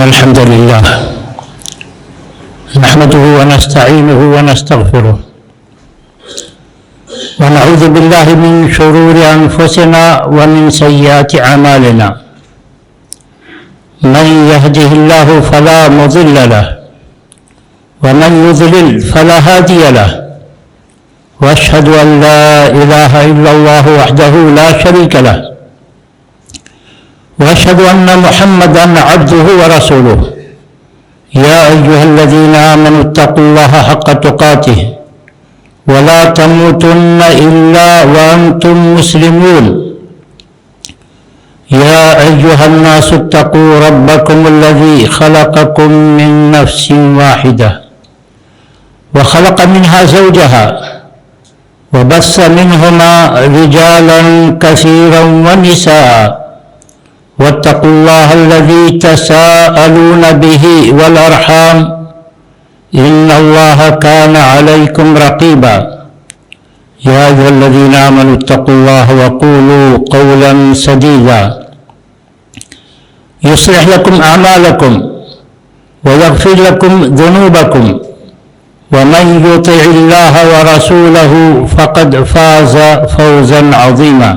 إن الحمد لله نحمده ونستعينه ونستغفره ونعوذ بالله من شرور أنفسنا ومن سيئات أعمالنا من يهده الله فلا مضل له ومن يضلل فلا هادي له وأشهد أن لا إله إلا الله وحده لا شريك له وأشهد أن محمدًا عبده ورسوله يا أيها الذين آمنوا اتقوا الله حق تقاته ولا تموتن إلا وأنتم مسلمون يا أيها الناس اتقوا ربكم الذي خلقكم من نفس واحدة وخلق منها زوجها وبث منهما رجالا كثيرا ونساء واتقوا الله الذي تساءلون به والأرحام إن الله كان عليكم رقيبا يا أيها الذين آمنوا اتقوا الله وقولوا قولا سديدا يصلح لكم أعمالكم ويغفر لكم ذنوبكم ومن يطع الله ورسوله فقد فاز فوزا عظيما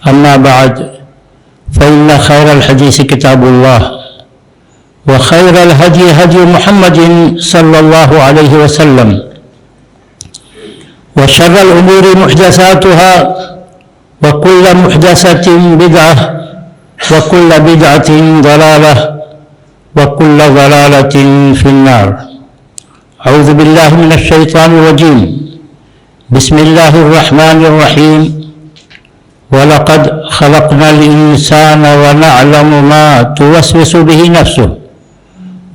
أما بعد فإن خير الحديث كتاب الله وخير الهدي هدي محمد صلى الله عليه وسلم وشر الأمور محدثاتها وكل محدثة بدعة وكل بدعة ضلالة وكل ضلالة في النار أعوذ بالله من الشيطان الرجيم بسم الله الرحمن الرحيم وَلَقَدْ خَلَقْنَا الْإِنسَانَ وَنَعْلَمُ مَا تُوَسْوِسُ بِهِ نَفْسُهُ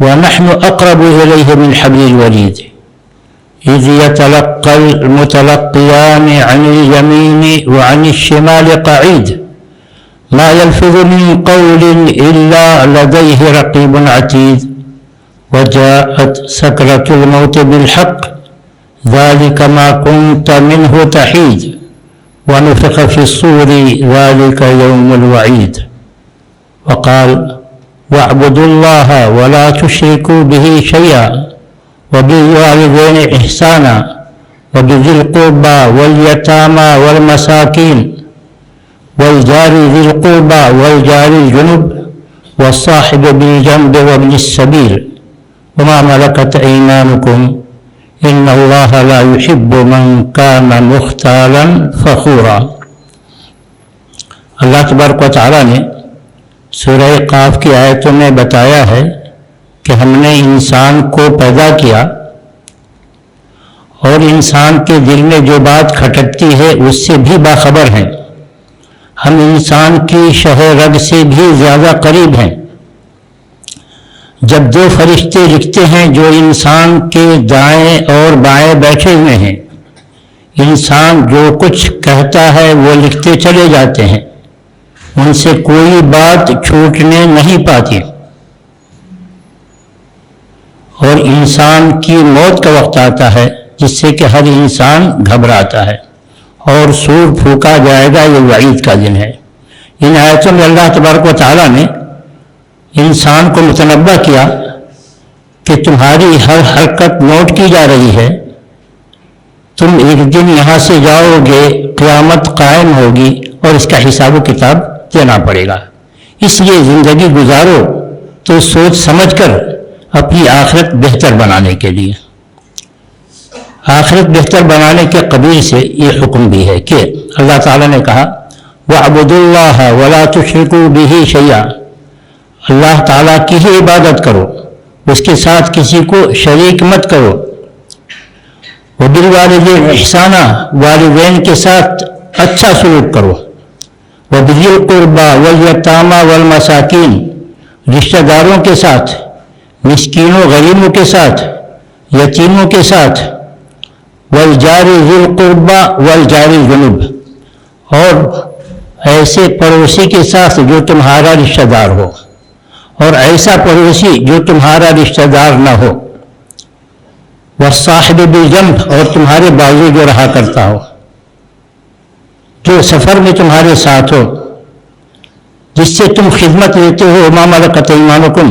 وَنَحْنُ أَقْرَبُ إِلَيْهِ مِنْ حَبْلِ الْوَرِيدِ إِذْ يَتَلَقَّى الْمُتَلَقِّيَانِ عَنِ الْيَمِينِ وَعَنِ الشِّمَالِ قَعِيدٌ مَا يَلْفِظُ مِنْ قَوْلٍ إِلَّا لَدَيْهِ رَقِيبٌ عَتِيدٌ وَجَاءَتْ سَكْرَةُ الْمَوْتِ بِالْحَقِّ ذَلِكَ مَا كُنْتَ مِنْهُ تَحِيدُ ونفخ في الصور ذلك يوم الوعيد وقال واعبدوا الله ولا تشركوا به شيئا وبالوالدين إحسانا وبذي القربى واليتامى والمساكين والجار ذي القربى والجار الجنب والصاحب بالجنب وابن السبيل وما ملكت أيمانكم ان اللہ لا يحب من کان مختالا فخورا۔ اللہ تبارک و تعالیٰ نے سورہ قاف کی آیتوں میں بتایا ہے کہ ہم نے انسان کو پیدا کیا اور انسان کے دل میں جو بات کھٹکتی ہے اس سے بھی باخبر ہیں، ہم انسان کی شہ رگ سے بھی زیادہ قریب ہیں۔ جب دو فرشتے لکھتے ہیں جو انسان کے دائیں اور بائیں بیٹھے ہوئے ہیں، انسان جو کچھ کہتا ہے وہ لکھتے چلے جاتے ہیں، ان سے کوئی بات چھوٹنے نہیں پاتی، اور انسان کی موت کا وقت آتا ہے جس سے کہ ہر انسان گھبراتا ہے اور سور پھونکا جائے گا، یہ وعید کا دن ہے۔ ان آیتوں میں اللہ تبارک و تعالیٰ نے انسان کو متنبہ کیا کہ تمہاری ہر حرکت نوٹ کی جا رہی ہے، تم ایک دن یہاں سے جاؤ گے، قیامت قائم ہوگی اور اس کا حساب و کتاب دینا پڑے گا، اس لیے زندگی گزارو تو سوچ سمجھ کر اپنی آخرت بہتر بنانے کے لیے۔ آخرت بہتر بنانے کے قبیل سے یہ حکم بھی ہے کہ اللہ تعالیٰ نے کہا وَاعْبُدُوا اللَّهَ وَلَا تُشْرِكُوا بِهِ شَيْئًا، اللہ تعالیٰ کی ہی عبادت کرو، اس کے ساتھ کسی کو شریک مت کرو۔ وَبِالْوَالِدَيْنِ إِحْسَانًا، والدین کے ساتھ اچھا سلوک کرو۔ وَبِذِي الْقُرْبَى وَالْيَتَامَى وَالْمَسَاكِينِ، رشتہ داروں کے ساتھ، مسکینوں غریبوں کے ساتھ، یتیموں کے ساتھ۔ وَالْجَارِ ذِي الْقُرْبَى وَالْجَارِ الْجُنُبِ، اور ایسے پڑوسی کے ساتھ جو تمہارا رشتہ دار ہو اور ایسا پڑوسی جو تمہارا رشتہ دار نہ ہو۔ والصاحب بالجنب، اور تمہارے بازو جو رہا کرتا ہو، جو سفر میں تمہارے ساتھ ہو، جس سے تم خدمت لیتے ہو۔ وما ملکت ایمانکم،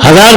1000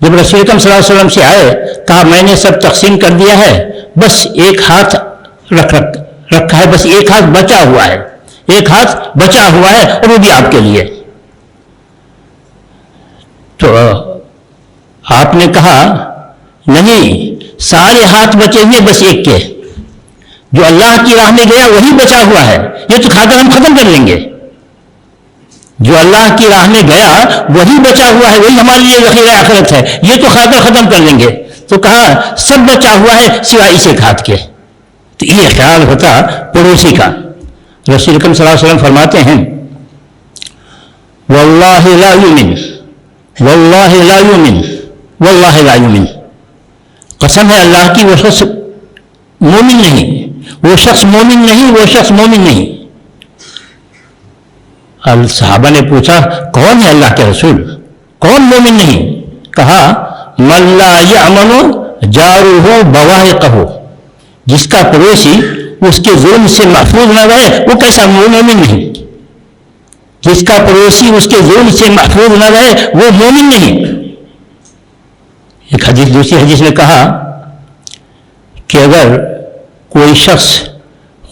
جب رسول اکرم صلی اللہ علیہ وسلم سے آئے کہا میں نے سب تقسیم کر دیا ہے، بس ایک ہاتھ رکھا ہے، بس ایک ہاتھ بچا ہوا ہے، ایک ہاتھ بچا ہوا ہے اور وہ بھی آپ کے لیے۔ تو آپ نے کہا نہیں، سارے ہاتھ بچے ہوئے بس ایک کے، جو اللہ کی راہ میں گیا وہی بچا ہوا ہے، یہ تو کھا کر ہم ختم کر لیں گے۔ جو اللہ کی راہ میں گیا وہی بچا ہوا ہے، وہی ہمارے لیے ذخیرہ آخرت ہے، یہ تو کھا کر ختم کر لیں گے۔ تو کہا سب بچا ہوا ہے سوائے اس ایک ہاتھ کے۔ تو یہ خیال ہوتا پڑوسی کا۔ رسول اکرم صلی اللہ علیہ وسلم فرماتے ہیں واللہ لا یؤمن، واللہ لا یؤمن، واللہ لا یؤمن، قسم ہے اللہ کی، وہ شخص مومن نہیں، وہ شخص مومن نہیں، وہ شخص مومن نہیں۔ صحابہ نے پوچھا کون ہے اللہ کے رسول، کون مومن نہیں؟ کہا من لا یأمن جارہ بوائقہ، جس کا پڑوسی اس کے ظلم سے محفوظ نہ رہے وہ کیسا مومن نہیں؟ جس کا پڑوسی اس کے ظلم سے محفوظ نہ رہے وہ مومن نہیں۔ ایک حدیث، دوسری حدیث میں کہا کہ اگر کوئی شخص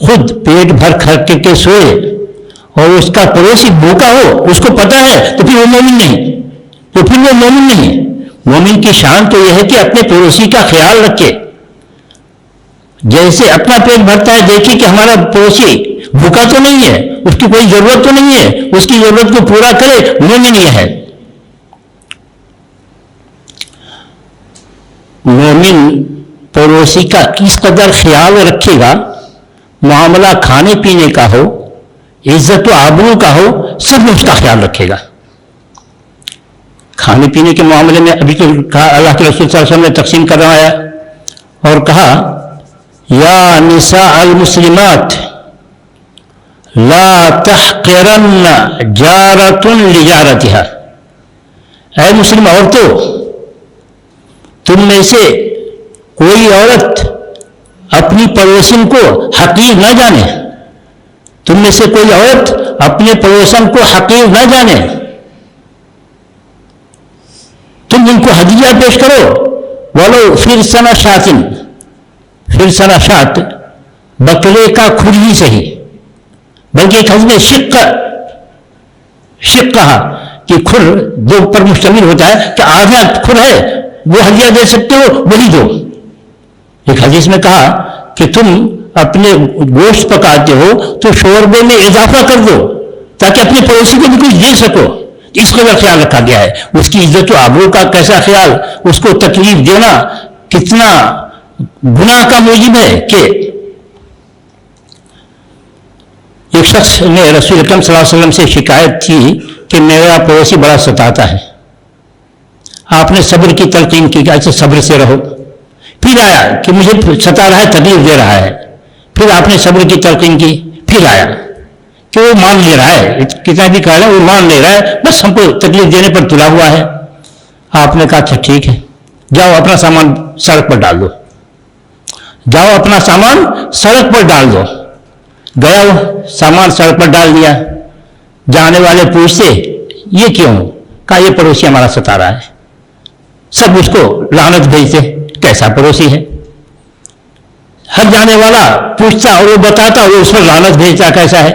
خود پیٹ بھر کر کے سوئے اور اس کا پڑوسی بھوکا ہو، اس کو پتا ہے، تو پھر وہ مومن نہیں، تو پھر وہ مومن نہیں۔ مومن کی شان تو یہ ہے کہ اپنے پڑوسی کا خیال رکھے، جیسے اپنا پیٹ بھرتا ہے دیکھے کہ ہمارا پڑوسی بھوکا تو نہیں ہے، اس کی کوئی ضرورت تو نہیں ہے، اس کی ضرورت کو پورا کرے، مومن یہ ہے۔ مومن پڑوسی کا اس قدر خیال رکھے گا، معاملہ کھانے پینے کا ہو، عزت و آبرو کا ہو، سب میں اس کا خیال رکھے گا۔ کھانے پینے کے معاملے میں ابھی تو کہا اللہ کے رسول صلی اللہ علیہ وسلم نے تقسیم کر رہا ہے اور کہا یا نساء المسلمات لا تحقرن جارۃ لجارتها، اے مسلم عورتوں، تم میں سے کوئی عورت اپنی پڑوسن کو حقیر نہ جانے، تم میں سے کوئی عورت اپنے پڑوسن کو حقیر نہ جانے، تم ان کو ہدیہ پیش کرو، ولو فرسن شاۃ، فرسن شاۃ بکرے کا کھر ہی صحیح، بلکہ ایک حدیث میں شق کہا کہ کھر دو پر مشتمل ہوتا ہے کہ آدھا کھر ہے وہ ہدیہ دے سکتے ہو وہی دو۔ ایک حدیث میں کہا کہ تم اپنے گوشت پکاتے ہو تو شوربے میں اضافہ کر دو تاکہ اپنے پڑوسی کو بھی کچھ دے سکو۔ اس قدر خیال رکھا گیا ہے، اس کی عزت و آبرو کا کیسا خیال، اس کو تکلیف دینا کتنا گناہ کا موجب ہے۔ کہ ایک شخص نے رسول اکرم صلی اللہ علیہ وسلم سے شکایت کی کہ میرا پڑوسی بڑا ستاتا ہے، آپ نے صبر کی تلقین کی کہ اچھا صبر سے رہو۔ پھر آیا کہ مجھے ستا رہا ہے، تکلیف دے رہا ہے، پھر آپ نے صبر کی تلقین کی، پھر آیا کہ وہ مان لے رہا ہے، کتنا بھی کہہ رہا ہے وہ مان لے رہا ہے، بس ہم کو تکلیف دینے پر تلا ہوا ہے۔ آپ نے کہا اچھا ٹھیک ہے، جاؤ اپنا سامان سڑک پر ڈال دو، جاؤ اپنا سامان سڑک پر ڈال دو۔ گیا وہ سامان سڑک پر ڈال دیا، جانے والے پوچھتے یہ کیوں؟ کہا یہ پڑوسی ہمارا ستا رہا ہے، سب اس کو لعنت بھیجتے، کیسا پڑوسی ہے؟ ہر جانے والا پوچھتا اور وہ بتاتا، وہ اس پر لعنت بھیجتا، کیسا ہے؟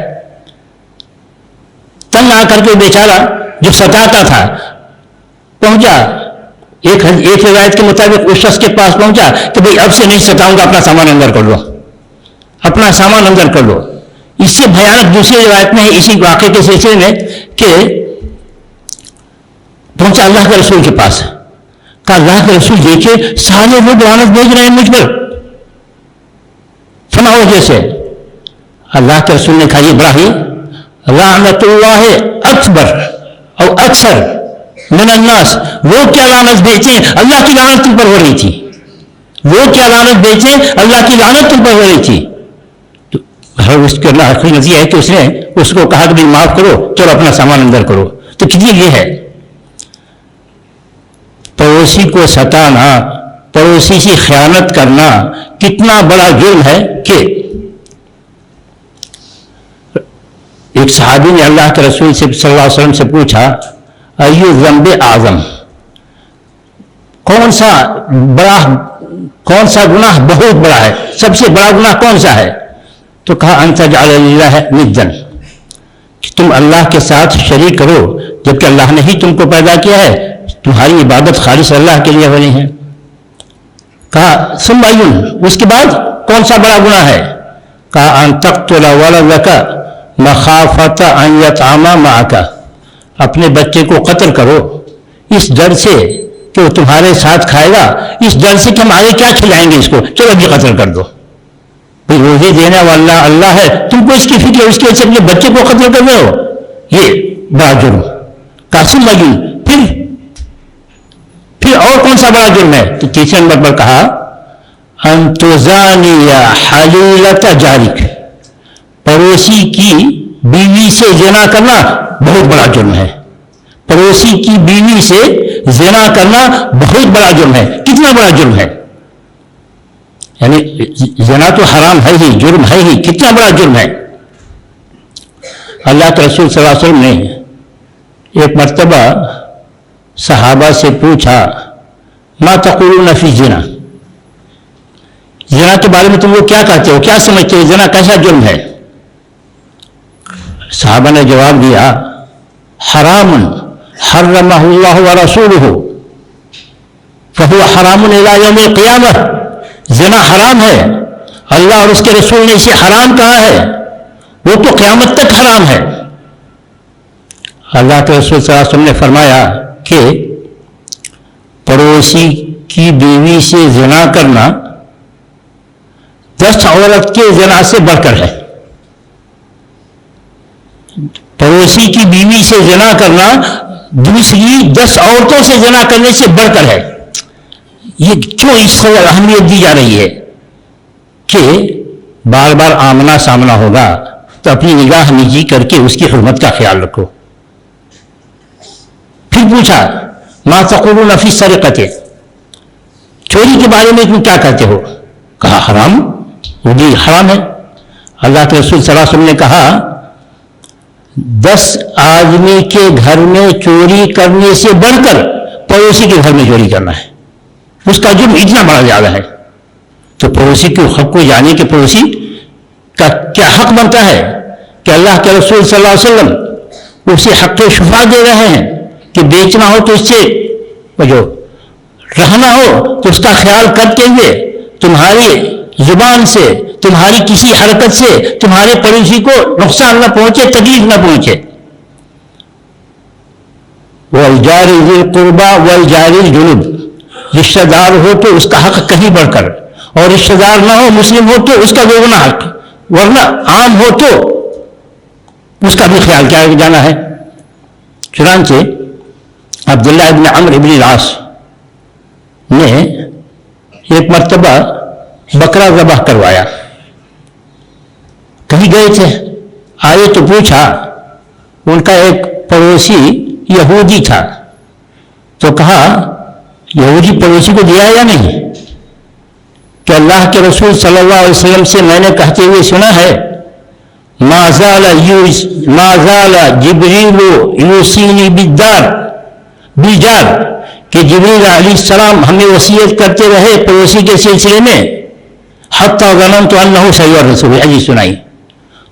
تنگ آ کر کے بیچارہ جو ستاتا تھا پہنچا، ایک روایت کے مطابق اس شخص کے پاس پہنچا کہ بھئی اب سے نہیں ستاؤں گا، اپنا سامان اندر کر لو، اپنا سامان اندر کر لو۔ اس سے بھیانک دوسری روایت میں ہے اسی واقعے کے سلسلے میں کہ پہنچا اللہ کے رسول کے پاس، کہا اللہ کے رسول دیکھیے سارے لوگ لعنت بھیج رہے ہیں مجھ پر فلاں وجہ سے۔ اللہ کے رسول نے کہا یہ ابراہیم لعنت اللہ اکبر اور اکثر من الناس، وہ کیا لعنت بھیجتے ہیں، اللہ کی لعنت تم پر ہو رہی تھی، وہ کیا لعنت بھیجتے ہیں، اللہ کی لعنت تم پر ہو رہی تھی۔ تو اس کا آخری نتیجہ ہے کہ اس نے اس کو کہا کہ معاف کرو، چلو اپنا سامان اندر کرو۔ تو کتنی یہ ہے پڑوسی کو ستانا، پڑوسی سے خیانت کرنا کتنا بڑا جرم ہے۔ کہ ایک صحابی نے اللہ کے رسول سے صلی اللہ علیہ وسلم سے پوچھا ایو ذنب اعظم، کون سا گناہ بہت بڑا ہے، سب سے بڑا گناہ کون سا ہے؟ تو کہا ان تجعل للہ ندا، کہ تم اللہ کے ساتھ شریک کرو جبکہ اللہ نے ہی تم کو پیدا کیا ہے، تمہاری عبادت خالص اللہ کے لیے ہونی ہے۔ کہا ثم ایون، اس کے بعد کون سا بڑا گناہ ہے؟ کہا ان تقتل ولدک مخافۃ ان یطعم معک، اپنے بچے کو قتل کرو اس ڈر سے کہ وہ تمہارے ساتھ کھائے گا، اس ڈر سے کہ ہم آگے کیا کھلائیں گے اس کو، چلو ابھی قتل کر دو۔ روزے دینے والا اللہ ہے، تم کو اس کی فکر ہے، اس کی وجہ سے اپنے بچے کو قتل کر رہے ہو، یہ بڑا جرم۔ قاسم مجید پھر اور کون سا بڑا جرم ہے؟ تو تیسرے نمبر پر کہا ان تزانی حلیلۃ جارک، پڑوسی کی بیوی سے زنا کرنا بہت بڑا جرم ہے۔ پڑوسی کی بیوی سے زنا کرنا بہت بڑا جرم ہے۔ کتنا بڑا جرم ہے؟ یعنی زنا تو حرام ہے ہی، جرم ہے ہی، کتنا بڑا جرم ہے؟ اللہ کے رسول صلی اللہ علیہ وسلم نے ایک مرتبہ صحابہ سے پوچھا ما تقولون فی الزنا، زنا کے بارے میں تم لوگ کیا کہتے ہو، کیا سمجھتے ہو، زنا کیسا جرم ہے؟ صحابہ نے جواب دیا حرام حرمہ اللہ ورسولہ فہو حرام الی یوم القیامہ، زنا حرام ہے، اللہ اور اس کے رسول نے اسے حرام کہا ہے، وہ تو قیامت تک حرام ہے۔ اللہ کے رسول صلی اللہ علیہ وسلم نے فرمایا کہ پڑوسی کی بیوی سے زنا کرنا 10 عورت کے زنا سے بڑھ کر ہے۔ پڑوسی کی بیوی سے زنا کرنا دوسری 10 عورتوں سے زنا کرنے سے بڑھ کر ہے۔ یہ کیوں اس سے اہمیت دی جا رہی ہے کہ بار بار آمنا سامنا ہوگا تو اپنی نگاہ نیچی کر کے اس کی حرمت کا خیال رکھو۔ پھر پوچھا ما تقولون فی السرقۃ، چوری کے بارے میں تم کیا کہتے ہو؟ کہا حرام، وہ بھی حرام ہے۔ اللہ کے رسول صلی اللہ علیہ وسلم نے کہا 10 آدمی کے گھر میں چوری کرنے سے بڑھ کر پڑوسی کے گھر میں چوری کرنا ہے، اس کا جرم اتنا بڑا زیادہ ہے۔ تو پڑوسی کے حق کو جانے کے پڑوسی کا کیا حق بنتا ہے کہ اللہ کے رسول صلی اللہ علیہ وسلم اسے حق شفاعت دے رہے ہیں کہ بیچنا ہو تو اس سے جو رہنا ہو تو اس کا خیال کرتے ہوئے تمہاری زبان سے، تمہاری کسی حرکت سے تمہارے پڑوسی کو نقصان نہ پہنچے، تکلیف نہ پہنچے۔ والجار ذی القربى والجار الجنب، رشتہ دار ہو تو اس کا حق کہیں بڑھ کر، اور رشتہ دار نہ ہو مسلم ہو تو اس کا دوگنا حق، ورنہ عام ہو تو اس کا بھی خیال کیا جانا ہے۔ چنانچہ عبداللہ ابن عمرو ابن العاص نے ایک مرتبہ بکرا ذبح کروایا، کہیں گئے تھے، آئے تو پوچھا، ان کا ایک پڑوسی یہودی تھا، تو کہا یہودی پڑوسی کو دیا یا نہیں؟ کہ اللہ کے رسول صلی اللہ علیہ وسلم سے میں نے کہتے ہوئے سنا ہے ما زال جبریل یوصینی بالجار، کہ جبریل علیہ السلام ہمیں وصیت کرتے رہے پڑوسی کے سلسلے میں، حتی ظننت انہ سیور رسول، حدیث سنائی۔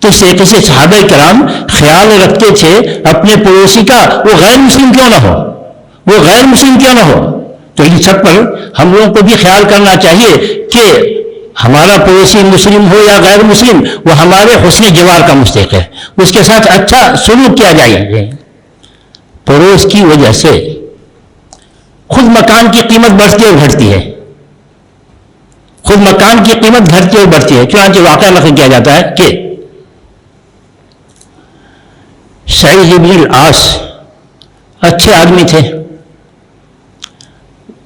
تو اس طریقے سے صحابہ کرام خیال رکھتے تھے اپنے پڑوسی کا، وہ غیر مسلم کیوں نہ ہو، وہ غیر مسلم کیوں نہ ہو۔ تو ان سب پر ہم لوگوں کو بھی خیال کرنا چاہیے کہ ہمارا پڑوسی مسلم ہو یا غیر مسلم، وہ ہمارے حسن جوار کا مستحق ہے، اس کے ساتھ اچھا سلوک کیا جائے۔ پڑوس کی وجہ سے خود مکان کی قیمت بڑھتی اور گھٹتی ہے، خود مکان کی قیمت گھٹتی اور بڑھتی ہے۔ چنانچہ واقعہ نقل کیا جاتا ہے کہ سعید بن العاص اچھے آدمی تھے،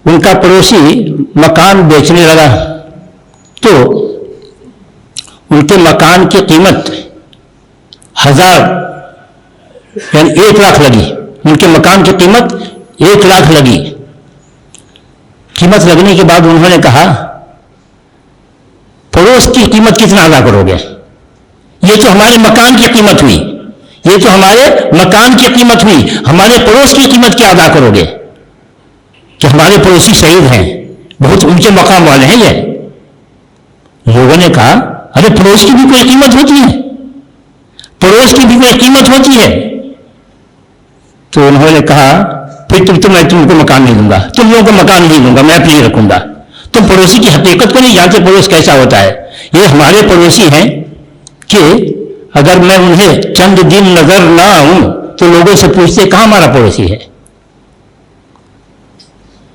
ان کا پڑوسی مکان بیچنے لگا تو ان کے مکان کی قیمت 1000 یعنی 1 لاکھ لگی، ان کے مکان کی قیمت 1 لاکھ لگی۔ قیمت لگنے کے بعد انہوں نے کہا پڑوس کی قیمت کتنا ادا کرو گے؟ یہ تو ہمارے مکان کی قیمت ہوئی، یہ تو ہمارے مکان کی قیمت ہوئی، ہمارے پڑوس کی قیمت کیا ادا کرو گے؟ کہ ہمارے پڑوسی شہید ہیں، بہت اونچے مقام والے ہیں یہ. لوگوں نے کہا ارے پڑوس کی بھی کوئی قیمت ہوتی ہے، پڑوس کی بھی کوئی قیمت ہوتی ہے. تو انہوں نے کہا پھر میں تم کو مکان نہیں دوں گا، تم لوگوں کو مکان نہیں دوں گا، میں اپنے ہی رکھوں گا. تم پڑوسی کی حقیقت کو نہیں جانتے، پڑوس کیسا ہوتا ہے. یہ ہمارے پڑوسی ہیں کہ اگر میں انہیں چند دن نظر نہ آؤں تو لوگوں سے پوچھتے کہاں ہمارا پڑوسی ہے.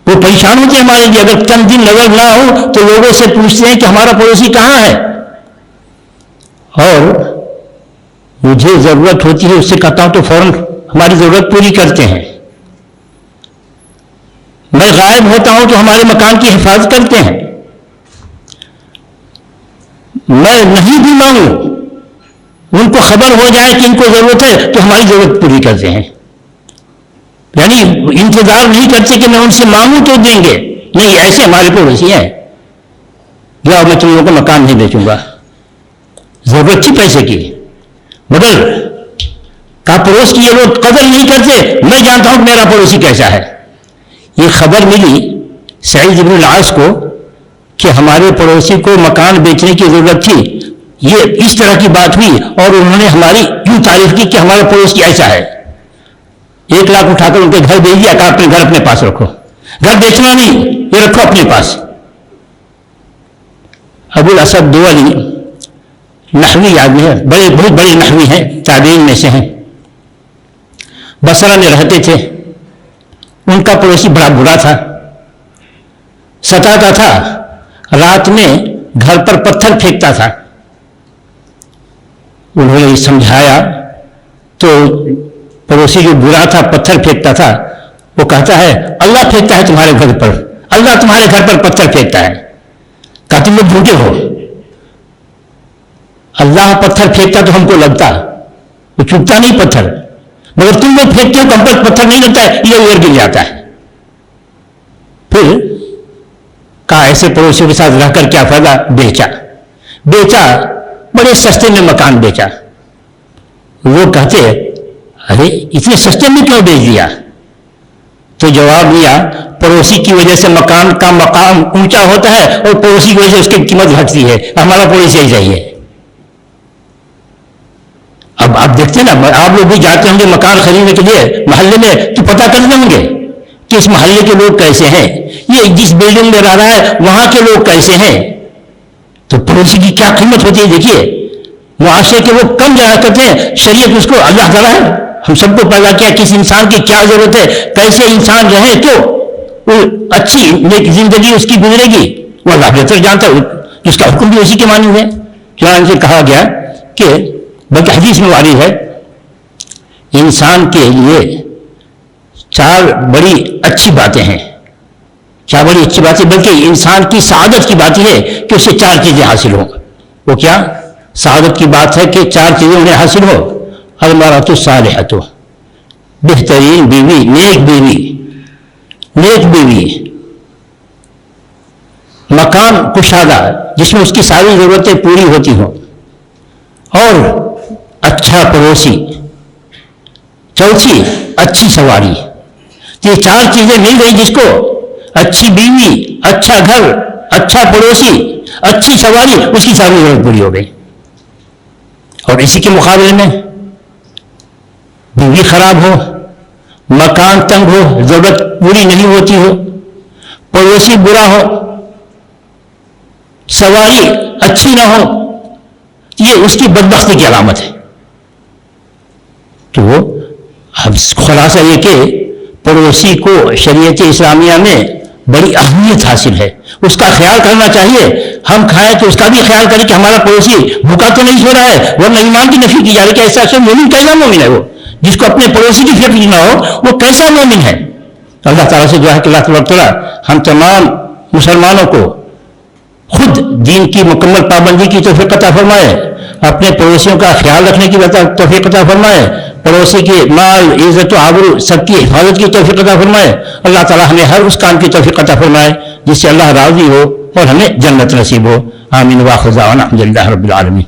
وہ پریشان ہوتے ہیں ہمارے لیے. اگر چند دن نظر نہ ہو تو لوگوں سے پوچھتے ہیں کہ ہمارا پڑوسی کہاں ہے. اور مجھے ضرورت ہوتی ہے اس سے کہتا ہوں تو فوراً ہماری ضرورت پوری کرتے ہیں. میں غائب ہوتا ہوں تو ہمارے مکان کی حفاظت کرتے ہیں. میں نہیں بھی مانگوں، ان کو خبر ہو جائے کہ ان کو ضرورت ہے تو ہماری ضرورت پوری کرتے ہیں. یعنی انتظار نہیں کرتے کہ میں ان سے مانگوں تو دیں گے، نہیں، ایسے ہمارے پڑوسی ہیں. جاؤ میں تم لوگوں کو مکان نہیں بیچوں گا. ضرورت تھی پیسے کی، مگر کا پڑوس کی یہ لوگ قدر نہیں کرتے. میں جانتا ہوں کہ میرا پڑوسی کیسا ہے. یہ خبر ملی سعید بن العاص کو کہ ہمارے پڑوسی کو مکان بیچنے کی ضرورت تھی. یہ اس طرح کی بات ہوئی اور انہوں نے ہماری یوں تعریف کی کہ ہمارے پڑوسی ایسا ہے. 1 لاکھ اٹھا کر ان کے گھر بھیج دیا کہ اپنے گھر اپنے پاس رکھو، گھر بیچنا نہیں، یہ رکھو اپنے پاس. ابو الاسد دولی نحوی آدمی ہے، بہت بڑے نحوی ہیں، تابعین میں سے ہیں. بصرہ میں رہتے تھے. ان کا پڑوسی بڑا برا تھا، ستاتا تھا، رات میں گھر پر پتھر پھینکتا تھا. انہوں نے سمجھایا تو پڑوسی جو برا تھا، پتھر پھینکتا تھا، وہ کہتا ہے اللہ پھینکتا ہے تمہارے گھر پر، اللہ تمہارے گھر پر پتھر پھینکتا ہے. کہا تم لوگ جھوٹے ہو، اللہ پتھر پھینکتا تو ہم کو لگتا، وہ چپتا نہیں پتھر، مگر تم لوگ پھینکتے ہو، ہم پر پتھر نہیں لگتا ہے، یہ ادھر گر جاتا ہے. پھر کہا ایسے پڑوسیوں کے ساتھ رہ کر کیا فائدہ. بیچا بڑے سستے میں مکان بیچا. وہ کہتے ارے اتنے سستے میں کیوں بیچ دیا؟ تو جواب دیا پڑوسی کی وجہ سے مکان کا مقام اونچا ہوتا ہے اور پڑوسی کی وجہ سے اس کی قیمت گھٹتی ہے. ہمارا پڑوسی ایسا ہی ہے. اب آپ دیکھتے ہیں نا، آپ لوگ بھی جاتے ہوں گے مکان خریدنے کے لیے محلے میں تو پتہ کر لیں گے کہ اس محلے کے لوگ کیسے ہیں، یہ جس بلڈنگ میں رہ رہا ہے وہاں کے لوگ کیسے ہیں. تو پڑوسی کی کیا قیمت ہوتی ہے. دیکھیے معاشرے کے وہ کم جانا کرتے ہیں، شریعت اس کو اللہ تعالیٰ ہے ہم سب کو پیدا کیا، کس انسان کی کیا ضرورت ہے، کیسے انسان رہے تو وہ اچھی نیک زندگی اس کی گزرے گی، وہ اللہ بہتر جانتا ہے. جس کا حکم بھی اسی کے مانند ہے. چنانچہ کہا گیا کہ بلکہ حدیث میں وارد ہے انسان کے لیے 4 بڑی اچھی باتیں ہیں. 4 بڑی اچھی باتیں، بلکہ انسان کی سعادت کی بات یہ ہے کہ اسے 4 چیزیں حاصل ہوں. وہ کیا سعادت کی بات ہے کہ 4 چیزیں انہیں حاصل ہو. المرأۃ الصالحۃ، بہترین بیوی، نیک بیوی، مکان کشادہ جس میں اس کی ساری ضرورتیں پوری ہوتی ہوں، اور اچھا پڑوسی، چوتھی اچھی سواری. یہ 4 چیزیں مل گئی جس کو، اچھی بیوی، اچھا گھر، اچھا پڑوسی، اچھی سواری، اس کی ساری ضرورت پوری ہو گئی. اور اسی کے مقابلے میں بیوی خراب ہو، مکان تنگ ہو، ضرورت پوری نہیں ہوتی ہو، پڑوسی برا ہو، سواری اچھی نہ ہو، یہ اس کی بدبختی کی علامت ہے. تو خلاصہ یہ کہ پڑوسی کو شریعت اسلامیہ میں بڑی اہمیت حاصل ہے. اس کا خیال کرنا چاہیے. ہم کھائیں تو اس کا بھی خیال کریں کہ ہمارا پڑوسی بھوکا تو نہیں سو رہا ہے، ورنہ ایمان کی نفی کی جا رہی ہے کہ ایسا مومن کیسا مومن ہے وہ جس کو اپنے پڑوسی کی فکر نہ ہو، وہ کیسا مومن ہے. اللہ تعالیٰ سے دعا ہے کہ اللہ تبارک تعالیٰ ہم تمام مسلمانوں کو خود دین کی مکمل پابندی کی توفیق عطا فرمائے، اپنے پڑوسیوں کا خیال رکھنے کی توفیق عطا فرمائے، پڑوسی کے مال، عزت و آبرو سب کی حفاظت کی توفیق عطا فرمائے. اللہ تعالیٰ ہمیں ہر اس کام کی توفیق عطا فرمائے جس سے اللہ راضی ہو اور ہمیں جنت نصیب ہو. آمین. واخر دعوانا الحمد للہ رب العالمین.